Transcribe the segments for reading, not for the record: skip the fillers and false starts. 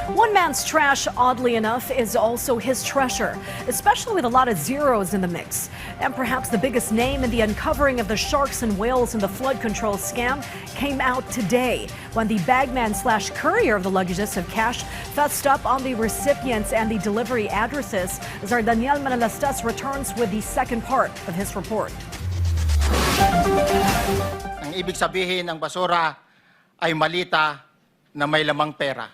One man's trash, oddly enough, is also his treasure, especially with a lot of zeros in the mix. And perhaps the biggest name in the uncovering of the sharks and whales in the flood control scam came out today when the bagman / courier of the luggages of cash fessed up on the recipients and the delivery addresses. As our Daniel Manalastas returns with the second part of his report. Ang ibig sabihin ng basura ay malita na may lamang pera.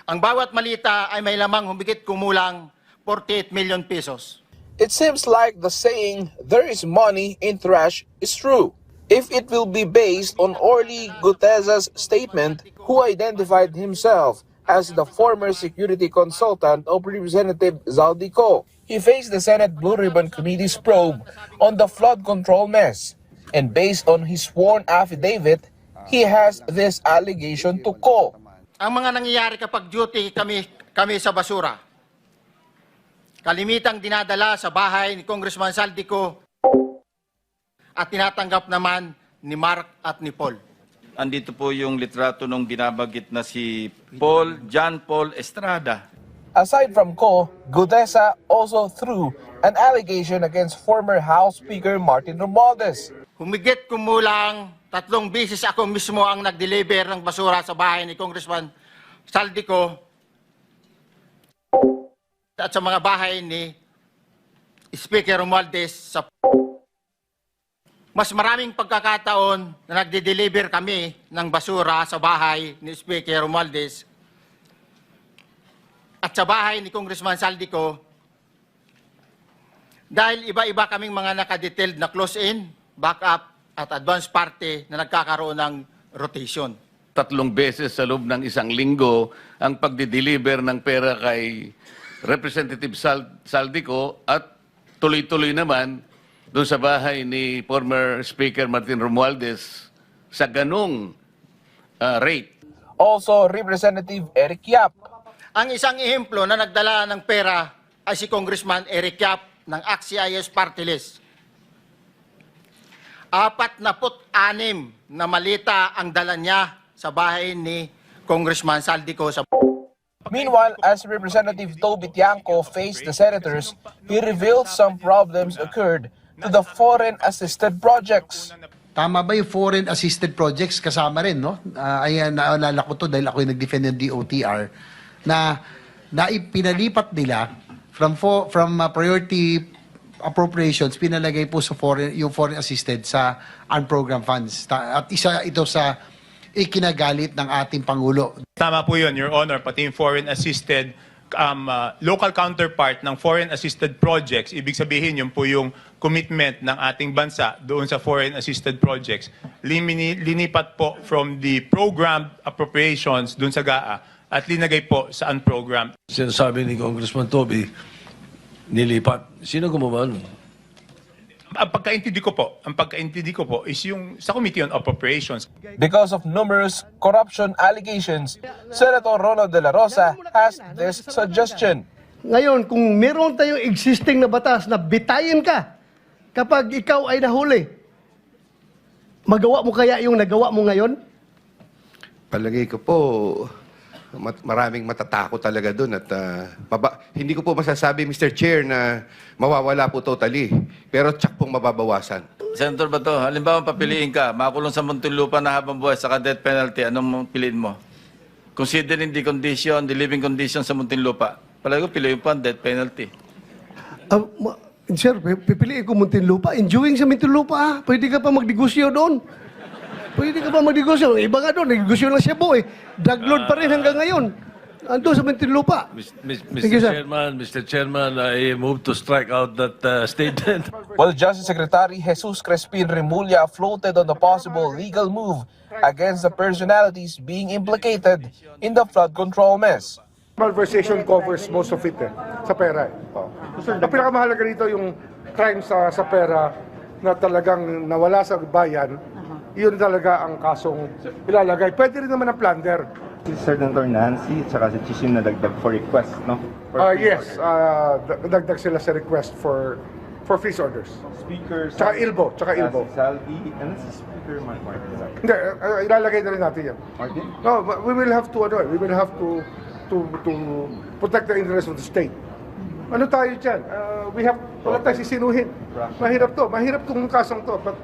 Ang bawat malita ay may lamang humigit kumulang 48 million pesos. It seems like the saying, "there is money in trash," is true. If it will be based on Orly Guteza's statement, who identified himself as the former security consultant of Representative Zaldico. He faced the Senate Blue Ribbon Committee's probe on the flood control mess. And based on his sworn affidavit, he has this allegation to call. Ang mga nangyayari kapag duty kami sa basura, kalimitang dinadala sa bahay ni Congressman Zaldico at tinatanggap naman ni Mark at ni Paul. Andito po yung litrato nung binabagit na si John Paul Estrada. Aside from Ko, Gutesa also threw an allegation against former House Speaker Martin Romualdez. Humigit kumulang 3 beses ako mismo ang nag-deliver ng basura sa bahay ni Congressman Zaldico at sa mga bahay ni Speaker Romualdez. Mas maraming pagkakataon na nagde-deliver kami ng basura sa bahay ni Speaker Romualdez at sa bahay ni Congressman Zaldico dahil iba-iba kaming mga nakadetailed na close-in, backup at advance party na nagkakaroon ng rotation. 3 beses sa loob ng isang linggo ang pagdi-deliver ng pera kay Representative Zaldico at tuloy-tuloy naman doon sa bahay ni former Speaker Martin Romualdez sa ganung rate. Also, Representative Eric Yap. Ang isang ehemplo na nagdala ng pera ay si Congressman Eric Yap ng AXIS Party List. 46 na malita ang dala niya sa bahay ni Congressman Zaldico sa Meanwhile, as Representative Toby Tiangco faced the senators, he revealed some problems occurred to the foreign-assisted projects. Tama ba yung foreign-assisted projects kasama rin, no? Ayan, naalala ko to dahil ako yung nag-defend ng DOTR na pinalipat nila from priority appropriations, pinalagay po sa yung foreign-assisted sa unprogrammed funds. At isa ito sa ikinagalit ng ating Pangulo. Tama po yun, Your Honor, pati yung foreign-assisted local counterpart ng foreign-assisted projects, ibig sabihin yun po yung commitment ng ating bansa doon sa foreign-assisted projects. Linipat po from the programmed appropriations doon sa GAA at linagay po sa unprogrammed. Sinasabi ni Congressman Toby, nilipat. Sino gumawa nun? Ang pagkaintindi ko po is yung sa Committee on Appropriations. Because of numerous corruption allegations, Senator Ronald De La Rosa has this suggestion. Ngayon, kung meron tayong existing na batas na bitayin ka kapag ikaw ay nahuli, magawa mo kaya yung nagawa mo ngayon? Palagay ko po, maraming matatakot talaga doon at hindi ko po masasabi, Mr. Chair, na mawawala po totally. Pero tsak pong mababawasan. Senator Bato, halimbawa papiliin ka, makulong sa Muntinlupa na habang buhay sa death penalty, anong piliin mo? Considering the living condition sa Muntinlupa, palagi ko piliin po ang death penalty. Sir, pipiliin ko Muntinlupa. Enjoying sa Muntinlupa, pwede ka pa magdegosyo doon. Pwede ka pa magdegosyo. Iba nga doon, nagdegosyo lang siya po eh. Drug lord pa rin hanggang ngayon. Ando sa Muntinlupa. Mr. Chairman, I move to strike out that statement. Well, Justice Secretary Jesus Crespin Remulla floated on the possible legal move against the personalities being implicated in the flood control mess. Malversation covers most of it sa pera. Ang pinakamahalaga dito yung crime sa pera na talagang nawala sa bayan. Yun talaga ang kasong ilalagay. Pwede rin naman ang plunder. Si Senator Nancy at saka si Chisim na dagdag for request, no? Yes, dagdag sila sa request for for freeze orders. Speaker Tsaka Ilbo, tsaka Ilbo. Si Salvi, and si Speaker Martin. Hindi, ilalagay na rin natin yan. Martin? No, but we will have to protect the interest of the state. Ano tayo dyan? Wala tayo sisinuhin. Mahirap tong kasong to. But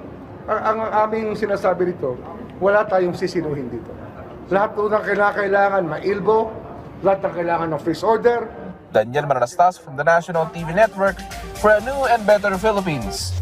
ang aming sinasabi dito, wala tayong sisinuhin dito. Lahat po ng kailangan, mailbo, lahat ng kailangan ng freeze order. Daniel Manalastas from the National TV Network for a new and better Philippines.